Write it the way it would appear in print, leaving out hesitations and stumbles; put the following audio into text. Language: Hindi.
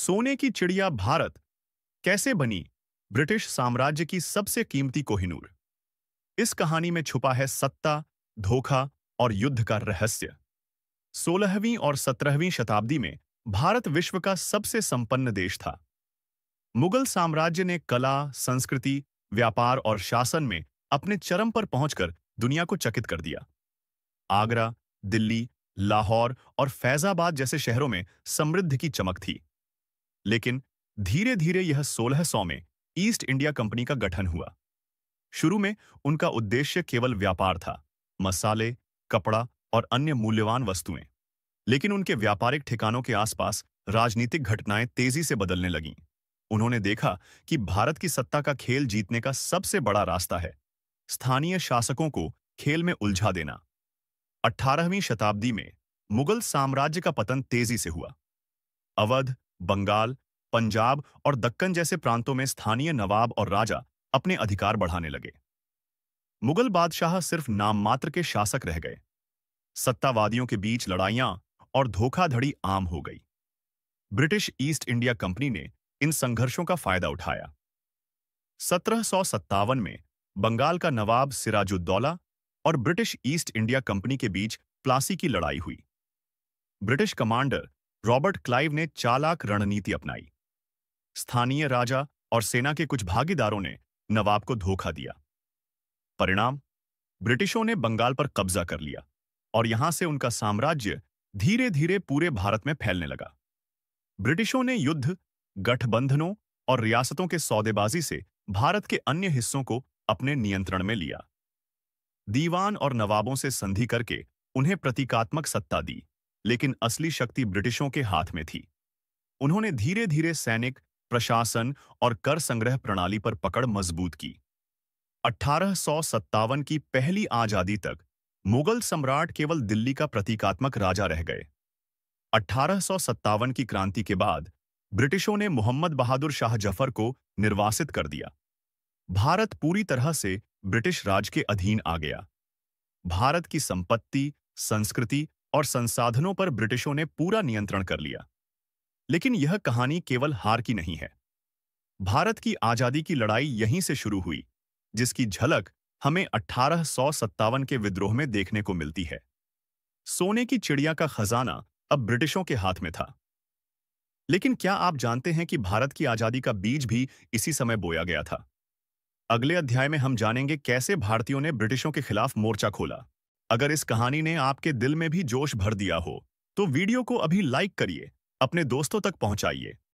सोने की चिड़िया भारत कैसे बनी ब्रिटिश साम्राज्य की सबसे कीमती कोहिनूर। इस कहानी में छुपा है सत्ता, धोखा और युद्ध का रहस्य। 16वीं और 17वीं शताब्दी में भारत विश्व का सबसे संपन्न देश था। मुगल साम्राज्य ने कला, संस्कृति, व्यापार और शासन में अपने चरम पर पहुंचकर दुनिया को चकित कर दिया। आगरा, दिल्ली, लाहौर और फैजाबाद जैसे शहरों में समृद्धि की चमक थी। लेकिन धीरे धीरे यह 1600 में ईस्ट इंडिया कंपनी का गठन हुआ। शुरू में उनका उद्देश्य केवल व्यापार था, मसाले, कपड़ा और अन्य मूल्यवान वस्तुएं। लेकिन उनके व्यापारिक ठिकानों के आसपास राजनीतिक घटनाएं तेजी से बदलने लगीं। उन्होंने देखा कि भारत की सत्ता का खेल जीतने का सबसे बड़ा रास्ता है स्थानीय शासकों को खेल में उलझा देना। 18वीं शताब्दी में मुगल साम्राज्य का पतन तेजी से हुआ। अवध, बंगाल, पंजाब और दक्कन जैसे प्रांतों में स्थानीय नवाब और राजा अपने अधिकार बढ़ाने लगे। मुगल बादशाह सिर्फ नाम मात्र के शासक रह गए। सत्तावादियों के बीच लड़ाइयां और धोखाधड़ी आम हो गई। ब्रिटिश ईस्ट इंडिया कंपनी ने इन संघर्षों का फायदा उठाया। 1757 में बंगाल का नवाब सिराजुद्दौला और ब्रिटिश ईस्ट इंडिया कंपनी के बीच प्लासी की लड़ाई हुई। ब्रिटिश कमांडर रॉबर्ट क्लाइव ने चालाक रणनीति अपनाई। स्थानीय राजा और सेना के कुछ भागीदारों ने नवाब को धोखा दिया। परिणाम, ब्रिटिशों ने बंगाल पर कब्जा कर लिया और यहां से उनका साम्राज्य धीरे धीरे पूरे भारत में फैलने लगा। ब्रिटिशों ने युद्ध, गठबंधनों और रियासतों के सौदेबाजी से भारत के अन्य हिस्सों को अपने नियंत्रण में लिया। दीवान और नवाबों से संधि करके उन्हें प्रतीकात्मक सत्ता दी, लेकिन असली शक्ति ब्रिटिशों के हाथ में थी। उन्होंने धीरे धीरे सैनिक, प्रशासन और कर संग्रह प्रणाली पर पकड़ मजबूत की। 1857 की पहली आजादी तक मुगल सम्राट केवल दिल्ली का प्रतीकात्मक राजा रह गए। 1857 की क्रांति के बाद ब्रिटिशों ने मोहम्मद बहादुर शाह जफर को निर्वासित कर दिया। भारत पूरी तरह से ब्रिटिश राज के अधीन आ गया। भारत की संपत्ति, संस्कृति और संसाधनों पर ब्रिटिशों ने पूरा नियंत्रण कर लिया। लेकिन यह कहानी केवल हार की नहीं है। भारत की आजादी की लड़ाई यहीं से शुरू हुई, जिसकी झलक हमें 1857 के विद्रोह में देखने को मिलती है। सोने की चिड़िया का खजाना अब ब्रिटिशों के हाथ में था। लेकिन क्या आप जानते हैं कि भारत की आजादी का बीज भी इसी समय बोया गया था? अगले अध्याय में हम जानेंगे कैसे भारतीयों ने ब्रिटिशों के खिलाफ मोर्चा खोला। अगर इस कहानी ने आपके दिल में भी जोश भर दिया हो, तो वीडियो को अभी लाइक करिए, अपने दोस्तों तक पहुंचाइए